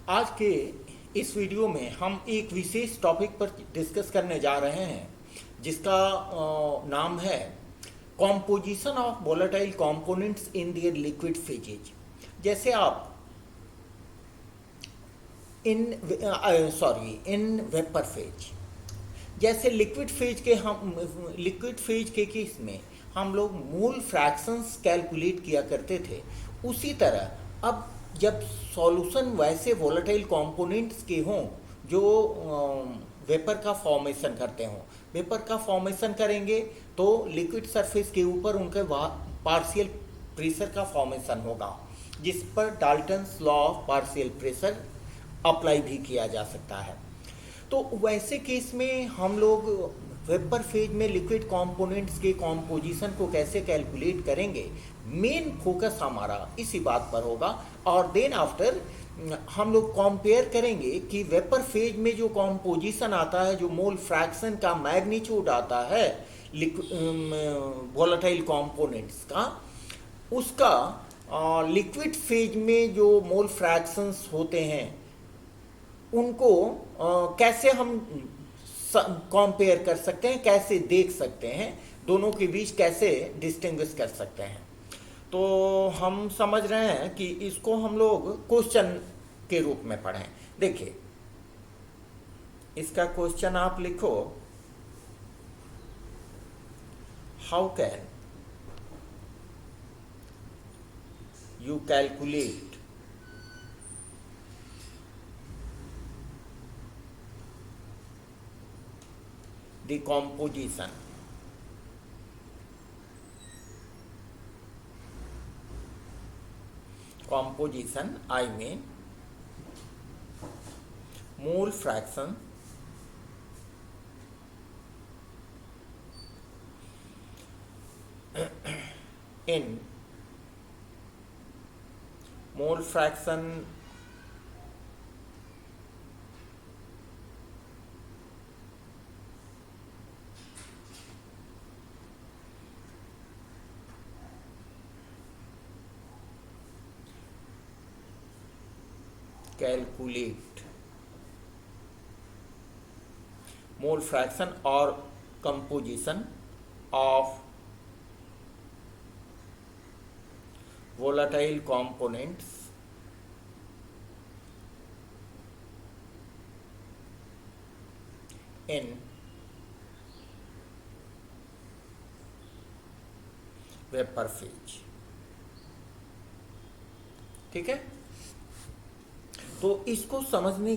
आज के इस वीडियो में हम एक विशेष टॉपिक पर डिस्कस करने जा रहे हैं जिसका नाम है composition of volatile components in their liquid phases. जैसे आप इन वेपर फेज, जैसे लिक्विड फेज के केस में हम लोग मोल फ्रैक्शंस कैलकुलेट किया करते थे, उसी तरह अब जब सॉल्यूशन वैसे वोलेटाइल कंपोनेंट्स के हों जो वेपर का फॉर्मेशन करते हों, वेपर का फॉर्मेशन करेंगे तो लिक्विड सरफेस के ऊपर उनके पार्शियल प्रेशर का फॉर्मेशन होगा, जिस पर Dalton's law of partial pressure apply भी किया जा सकता है। तो वैसे केस में हम लोग वेपर फेज में लिक्विड कंपोनेंट्स के कॉम्पोजिशन को कैसे कैलकुलेट करेंगे, मेन फोकस हमारा इसी बात पर होगा। और देन आफ्टर हम लोग कंपेयर करेंगे कि वेपर फेज में जो कॉम्पोजिशन आता है, जो मोल फ्रैक्शन का मैग्नीट्यूड आता है वोलेटाइल कंपोनेंट्स का, उसका लिक्विड फेज में जो मोल फ्रैक्शंस होते हैं उनको कैसे हम कंपेयर कर सकते हैं, कैसे देख सकते हैं, दोनों के बीच कैसे डिस्टिंग्विश कर सकते हैं। तो हम समझ रहे हैं कि इसको हम लोग क्वेश्चन के रूप में पढ़ें। देखिए, इसका क्वेश्चन आप लिखो, how can you calculate the composition I mean mole fraction in mole fraction calculate mole fraction or composition of volatile components in vapour phase. ठीक है, तो इसको समझने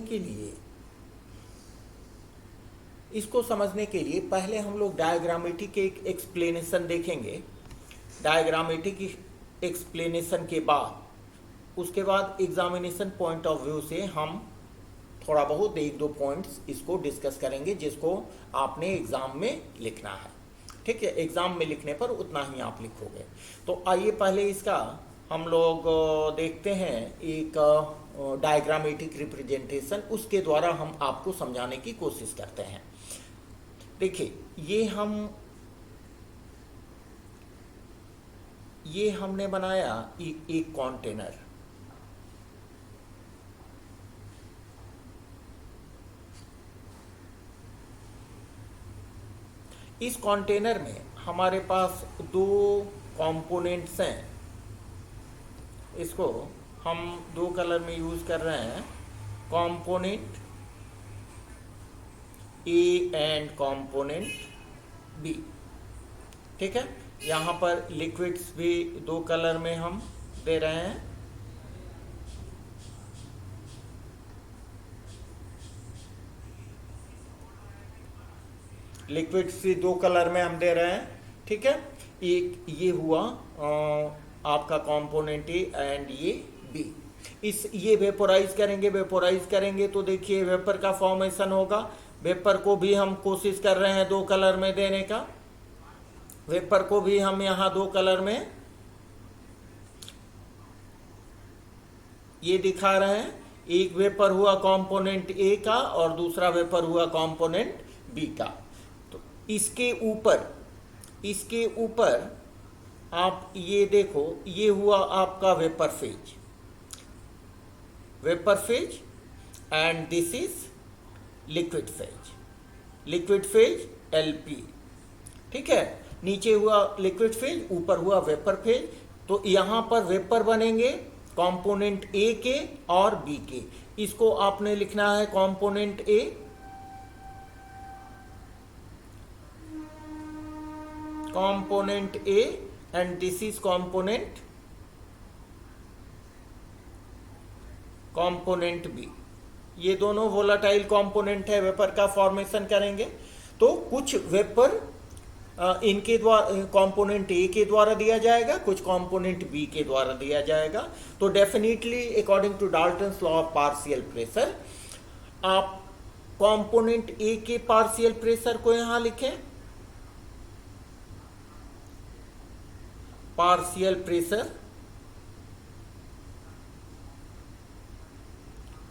के लिए पहले हम लोग डायग्रामेटिक एक एक्सप्लेनेशन देखेंगे। डायग्रामेटिक एक्सप्लेनेशन के बाद उसके बाद एग्जामिनेशन पॉइंट ऑफ व्यू से हम थोड़ा बहुत एक दो पॉइंट्स इसको डिस्कस करेंगे जिसको आपने एग्जाम में लिखना है। ठीक है, एग्जाम में लिखने पर उतना ही आप लिखोगे। तो आइए पहले इसका हम लोग देखते हैं एक डायग्रामेटिक रिप्रेजेंटेशन, उसके द्वारा हम आपको समझाने की कोशिश करते हैं। देखिए, ये हमने बनाया एक कंटेनर। इस कंटेनर में हमारे पास दो कंपोनेंट्स हैं। इसको हम दो कलर में यूज कर रहे हैं, component A and component B. ठीक है, यहाँ पर लिक्विड्स भी दो कलर में हम दे रहे हैं। लिक्विड्स भी दो कलर में हम दे रहे हैं। ठीक है, एक ये हुआ आपका कंपोनेंट ए एंड ये बी। ये वेपोराइज करेंगे तो देखिए वेपर का फॉर्मेशन होगा। वेपर को भी हम कोशिश कर रहे हैं दो कलर में देने का। वेपर को भी हम यहाँ दो कलर में ये दिखा रहे हैं। एक वेपर हुआ कंपोनेंट ए का और दूसरा वेपर हुआ कंपोनेंट बी का। तो इसके ऊपर आप ये देखो, ये हुआ आपका vapour phase. and this is liquid phase. Liquid phase LP, ठीक है। नीचे हुआ लिक्विड फेज, ऊपर हुआ वेपर फेज। तो यहां पर वेपर बनेंगे कंपोनेंट A के और B के। इसको आपने लिखना है component A, component A and this is component B। ये दोनों वोलाटाइल कंपोनेंट है, वेपर का फॉर्मेशन करेंगे। तो कुछ वेपर इनके द्वारा कंपोनेंट ए के द्वारा दिया जाएगा, कुछ कंपोनेंट बी के द्वारा दिया जाएगा। तो definitely according to Dalton's law of partial pressure, आप कंपोनेंट ए के पार्शियल प्रेशर को यहां लिखें, partial pressure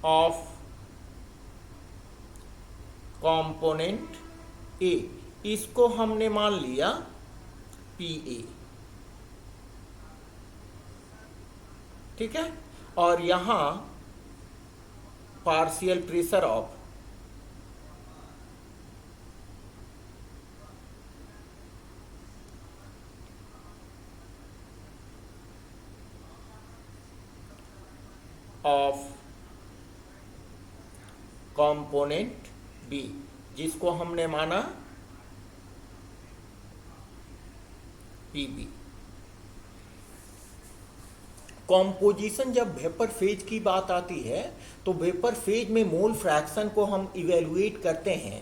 of component A, इसको हमने मान लिया PA, ठीक है। और यहां partial pressure of component B, जिसको हमने माना PB। कॉम्पोजिशन, जब वेपर फेज की बात आती है तो वेपर फेज में मोल फ्रैक्शन को हम इवेलुएट करते हैं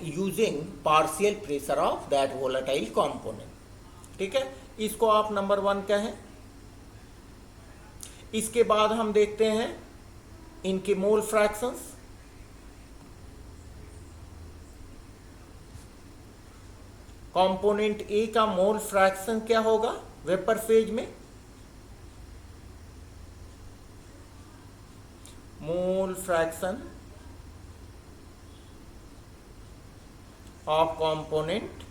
using partial pressure of that volatile component, ठीक है। इसको आप नंबर 1 कहें। इसके बाद हम देखते हैं इनके मोल फ्रैक्शंस। कंपोनेंट ए का मोल फ्रैक्शन क्या होगा वेपर फेज में? मोल fraction of component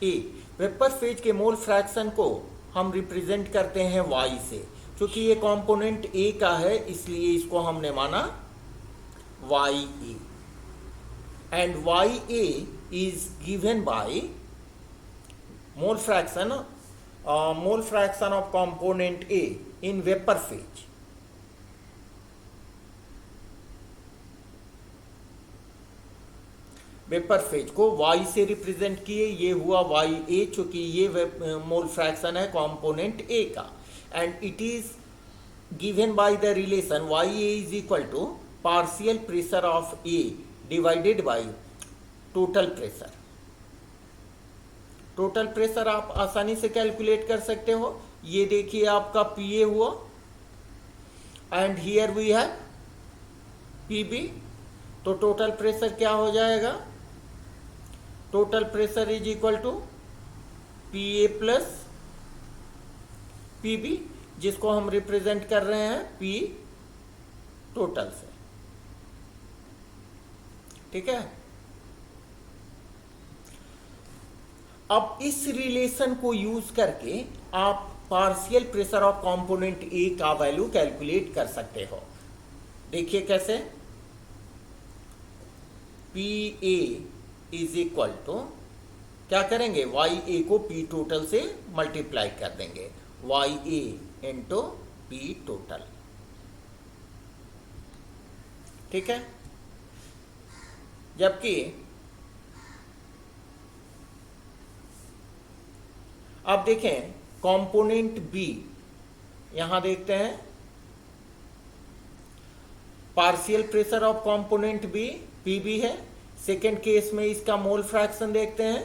A, vapour phase के मोल फ्रैक्शन को हम रिप्रेजेंट करते हैं Y से। क्योंकि ये कंपोनेंट ए का है इसलिए इसको हमने माना YA, and YA is given by mole fraction of component A in vapour phase. Vapour phase को Y से रिप्रेजेंट किए, ये हुआ YA, चूंकि ये मोल फ्रैक्शन है कंपोनेंट A का, and it is given by the relation YA is equal to partial pressure of A divided by total pressure. Total pressure आप आसानी से कैलकुलेट कर सकते हो। ये देखिए आपका PA हुआ and here we have PB। तो टोटल प्रेशर क्या हो जाएगा? Total pressure is equal to PA plus PB, जिसको हम रिप्रेजेंट कर रहे हैं P टोटल से, ठीक है। अब इस रिलेशन को यूज करके आप partial pressure of component A का वैल्यू कैलकुलेट कर सकते हो। देखिए कैसे, PA इज इक्वल टू क्या करेंगे, YA को P टोटल से मल्टीप्लाई कर देंगे, YA इंटू P टोटल, ठीक है। जबकि अब देखें कंपोनेंट B, यहां देखते हैं partial pressure of component B PB है। सेकेंड केस में इसका मोल फ्रैक्शन देखते हैं,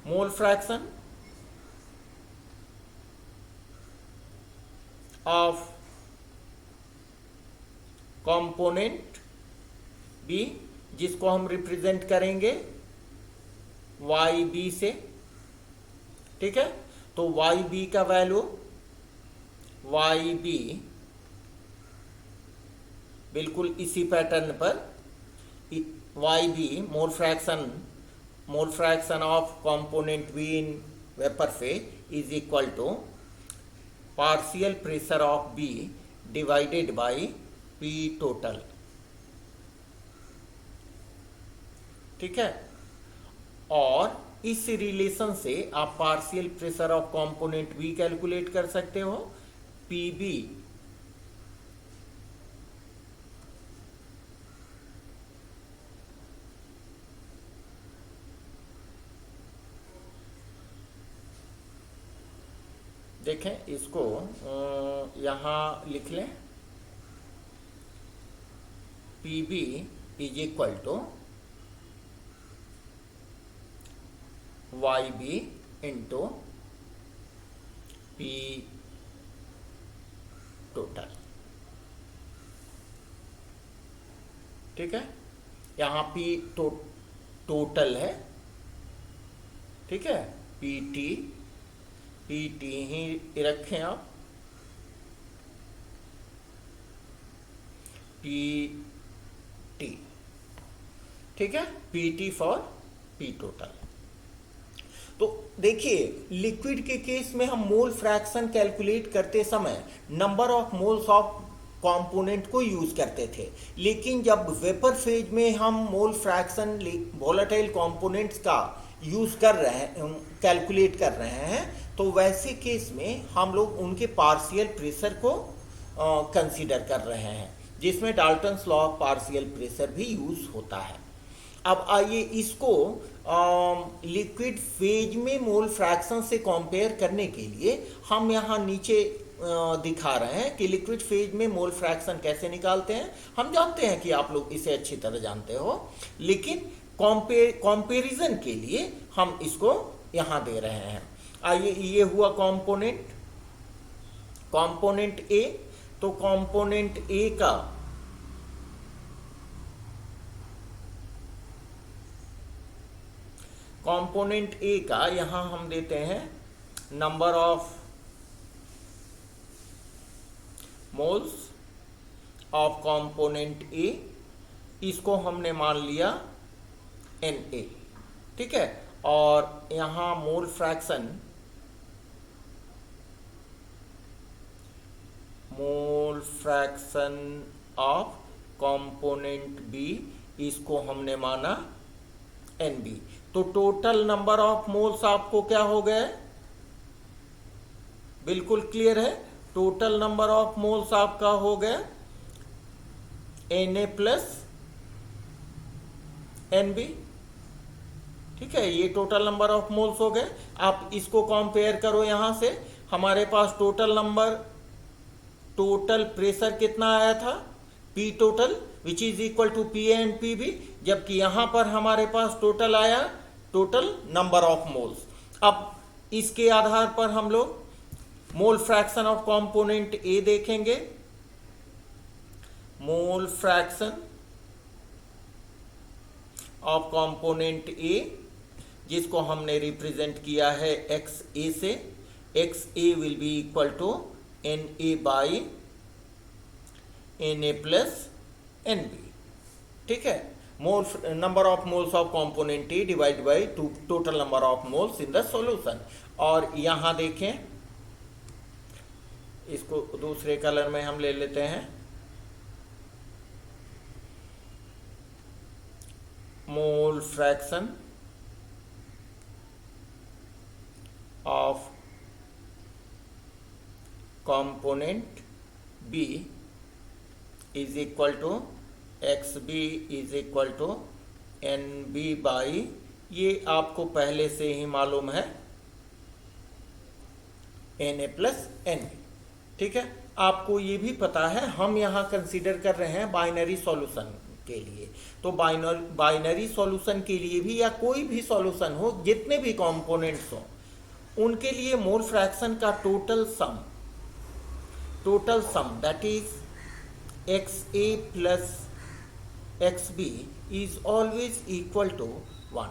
mole fraction of component B, जिसको हम रिप्रेजेंट करेंगे YB से, ठीक है। तो YB का वैल्यू, YB बिल्कुल इसी पैटर्न पर, YB mole fraction of component B in vapour phase is equal to partial pressure of B divided by P total. ठीक है, और इस रिलेशन से आप partial pressure of component B calculate कर सकते हो। पी बी देखें इसको यहां लिख लें, P B is equal to Y B into P total. ठीक है, यहां पी टोटल है। ठीक है, पी टी ही रखें आप, पी टी। ठीक है, P T for P total. तो देखिए, लिक्विड के केस में हम मोल फ्रैक्शन कैलकुलेट करते समय number of moles of component को यूज करते थे, लेकिन जब वेपर फेज में हम मोल फ्रैक्शन वोलेटाइल कंपोनेंट्स का यूज कर रहे हैं, कैलकुलेट कर रहे हैं, तो वैसे केस में हम लोग उनके पार्शियल प्रेशर को कंसीडर कर रहे हैं, जिसमें Dalton's law of partial pressure भी यूज होता है। अब आइए इसको लिक्विड फेज में मोल फ्रैक्शन से कंपेयर करने के लिए हम यहाँ नीचे दिखा रहे हैं कि लिक्विड फेज में मोल फ्रैक्शन कैसे निकालते हैं। हम जानते हैं कि आप लोग इसे अच्छी तरह जानते हो, लेकिन कंपैरिजन के लिए हम इसको यहाँ दे रहे हैं। आइए, ये हुआ कंपोनेंट ए। तो कंपोनेंट ए का यहां हम देते हैं number of moles of component A, इसको हमने मान लिया Na। ठीक है, और यहां mole fraction of component B, इसको हमने माना Nb। तो टोटल नंबर ऑफ मोल्स आपको क्या हो गए, बिल्कुल क्लियर है। टोटल नंबर ऑफ मोल्स आपका हो गया Na प्लस Nb। ठीक है, ये टोटल नंबर ऑफ मोल्स हो गए। आप इसको कंपेयर करो, यहां से हमारे पास टोटल प्रेशर कितना आया था, P total which is equal to P and P B, जबकि यहां पर हमारे पास टोटल आया टोटल नंबर ऑफ मोल्स। अब इसके आधार पर हम लोग mole fraction of component A देखेंगे। Mole fraction of component A, जिसको हमने रिप्रेजेंट किया है एक्स ए से। X A will be equal to N A by N A plus N B. ठीक है, mole number of moles of component A divide by total number of moles in the solution. और यहां देखें, इसको दूसरे colour में हम ले लेते हैं। Mole fraction of component B is equal to X B is equal to N B by, ये आपको पहले से ही मालूम है, N A plus N B. ठीक है, आपको ये भी पता है, हम यहाँ कंसीडर कर रहे हैं बाइनरी सॉल्यूशन के लिए। तो बाइनरी सॉल्यूशन के लिए भी, या कोई भी सॉल्यूशन हो, जितने भी कंपोनेंट्स हो, उनके लिए मोल फ्रैक्शन का total sum that is X A plus X B is always equal to 1।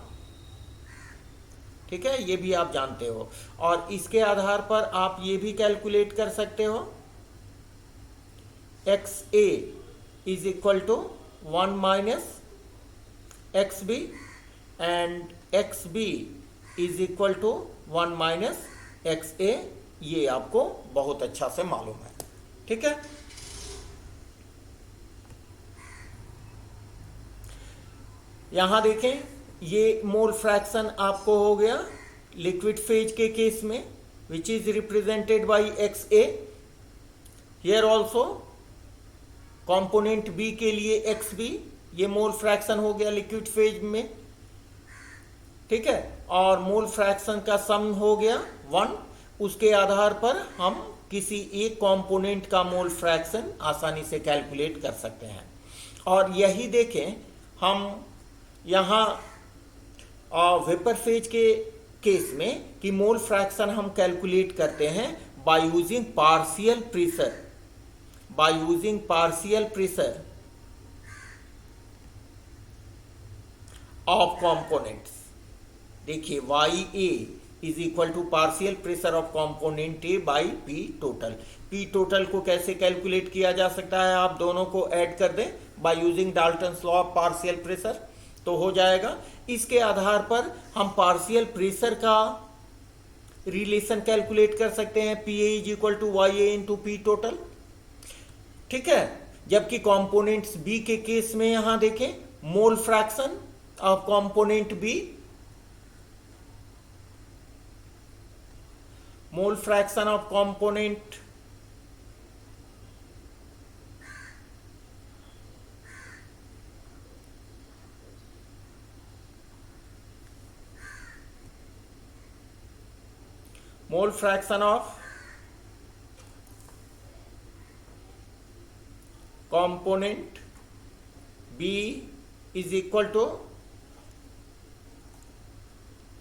ठीक है, ये भी आप जानते हो। और इसके आधार पर आप ये भी कैलकुलेट कर सकते हो, X A is equal to 1 minus X B and X B is equal to 1 minus X A ये आपको बहुत अच्छा से मालूम है। ठीक है, यहां देखें, ये मोल फ्रैक्शन आपको हो गया लिक्विड फेज के केस में, which is represented by X A. Here also component B के लिए एक्स बी, ये मोल फ्रैक्शन हो गया लिक्विड फेज में। ठीक है, और मोल फ्रैक्शन का सम हो गया 1। उसके आधार पर हम किसी एक कंपोनेंट का मोल फ्रैक्शन आसानी से कैलकुलेट कर सकते हैं। और यही देखें हम यहाँ वेपर फेज के केस में कि मोल फ्रैक्शन हम कैलकुलेट करते हैं by using partial pressure, by using partial pressure of components. देखिए Y A is equal to partial pressure of component A by P total. P total को कैसे calculate किया जा सकता है, आप दोनों को ऐड कर दें by using Dalton's law of partial pressure, तो हो जाएगा। इसके आधार पर हम पार्शियल प्रेशर का रिलेशन कैलकुलेट कर सकते हैं, P A is equal to Y A into P total. ठीक है, जबकि कंपोनेंट्स बी के केस में यहां देखें mole fraction of component B, mole fraction of component mole fraction of component B is equal to,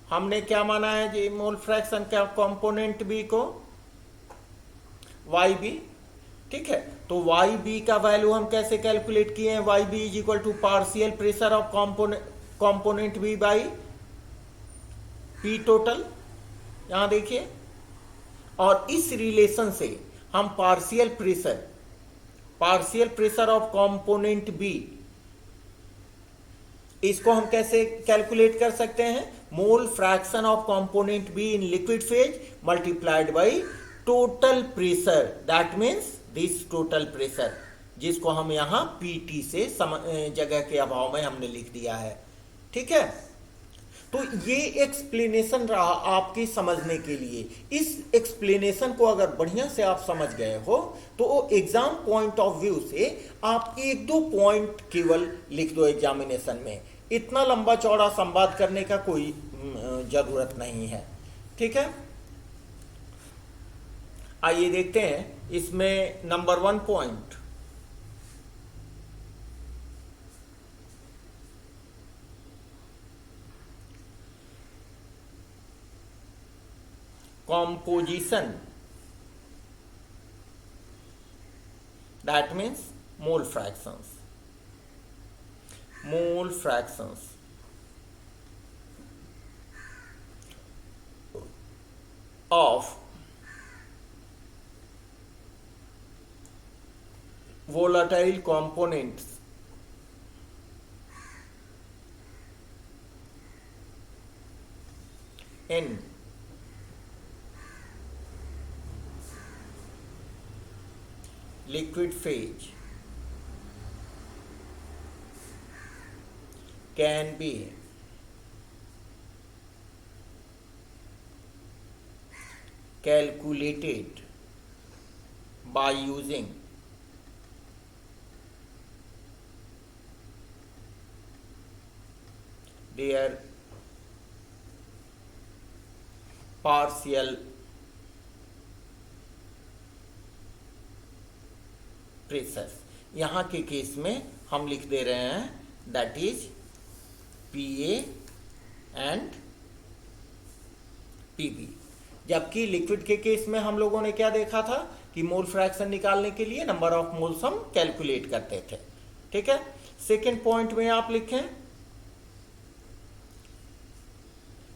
हमने क्या माना है जी मोल फ्रैक्शन का कंपोनेंट बी को वाई बी। ठीक है, तो वाई बी का वैल्यू हम कैसे कैलकुलेट किए हैं, Y B is equal to partial pressure of component B by P total, यहां देखिए। और इस रिलेशन से हम partial pressure of component B, इसको हम कैसे कैलकुलेट कर सकते हैं, mole fraction of component B in liquid phase multiplied by total pressure, that means this total pressure, जिसको हम यहां पीटी से जगह के अभाव में हमने लिख दिया है। ठीक है, तो ये एक्सप्लेनेशन रहा आपकी समझने के लिए। इस एक्सप्लेनेशन को अगर बढ़िया से आप समझ गए हो तो एग्जाम पॉइंट ऑफ व्यू से आप 1-2 पॉइंट केवल लिख दो एग्जामिनेशन में, इतना लंबा चौड़ा संवाद करने का कोई जरूरत नहीं है। ठीक है, आइए देखते हैं इसमें number 1 point, composition, that means mole fractions of volatile components in liquid phase can be calculated by using their partial pressure. यहां के केस में हम लिख दे रहे हैं that is P A and P B, जबकि लिक्विड के केस में हम लोगों ने क्या देखा था कि मोल फ्रैक्शन निकालने के लिए नंबर ऑफ मोल्स हम कैलकुलेट करते थे। ठीक है, सेकेंड पॉइंट में आप लिखें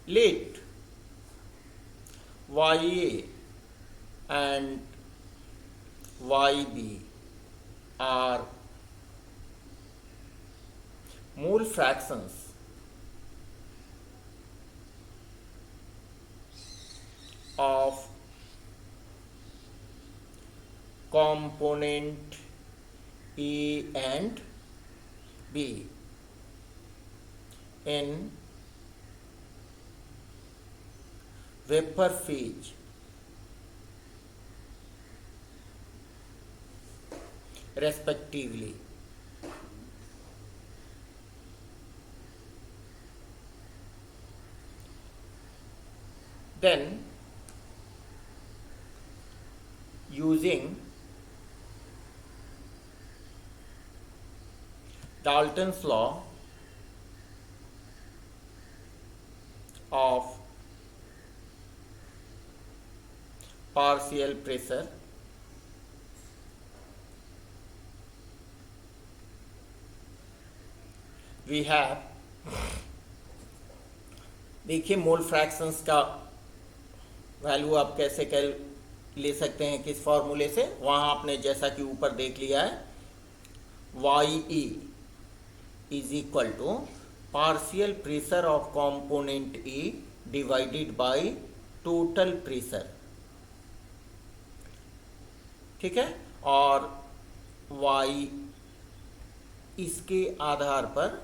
let Y A and Y B are mole fractions of component A and B in vapor phase respectively. Then using Dalton's law of partial pressure, we have, देखिए मोल fractions का value आप कैसे ले सकते हैं किस फॉर्मूले से, वहाँ आपने जैसा कि ऊपर देख लिया है, Y E is equal to partial pressure of component A divided by total pressure, ठीक है। और वाई इसके आधार पर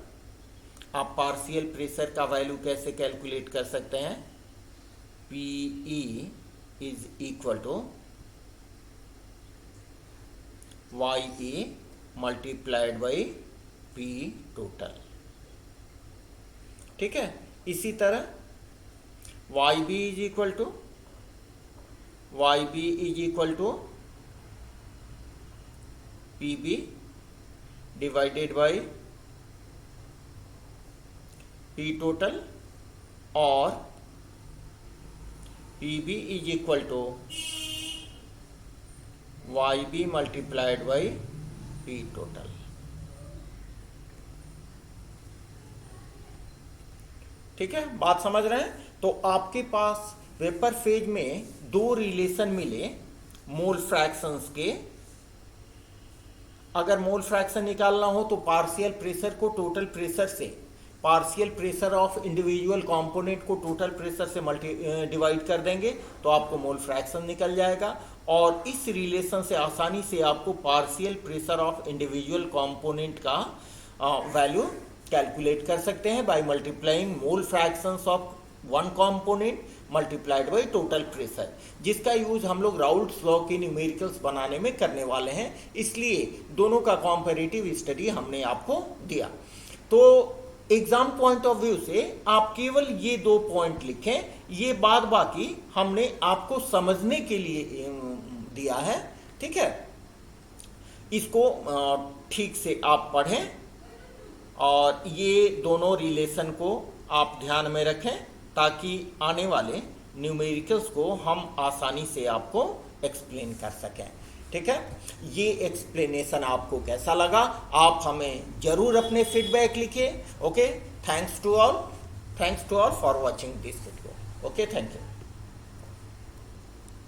आप पार्शियल प्रेशर का वैल्यू कैसे कैलकुलेट कर सकते हैं, P E is equal to Y A multiplied by P total, ठीक है। इसी तरह Y B is equal to P B divided by P total, और P B is equal to Y B multiplied by P total, ठीक है। बात समझ रहे हैं। तो आपके पास वेपर फेज में दो रिलेशन मिले मोल फ्रैक्शंस के। अगर मोल फ्रैक्शन निकालना हो तो पार्शियल प्रेशर को टोटल प्रेशर से, partial pressure of individual component को टोटल प्रेशर से डिवाइड कर देंगे तो आपको मोल फ्रैक्शन निकल जाएगा। और इस रिलेशन से आसानी से आपको partial pressure of individual component का वैल्यू कैलकुलेट कर सकते हैं by multiplying mole fractions of one component multiplied by total pressure, जिसका यूज हम लोग राउल्ट्स लॉ के न्यूमेरिकल्स बनाने में करने वाले हैं। इसलिए दोनों का कॉम्पैरेटिव स्टडी हमने आपको दिया। तो एग्जाम पॉइंट ऑफ व्यू से आप केवल ये दो पॉइंट लिखें, ये बाद बाकी हमने आपको समझने के लिए दिया है, ठीक है। इसको ठीक से आप पढ़ें और ये दोनों रिलेशन को आप ध्यान में रखें ताकि आने वाले न्यूमेरिकल्स को हम आसानी से आपको एक्सप्लेन कर सकें, ठीक है। ये एक्सप्लेनेशन आपको कैसा लगा आप हमें जरूर अपने फीडबैक लिखिए। Okay, thanks to all for watching this video. Okay, thank you.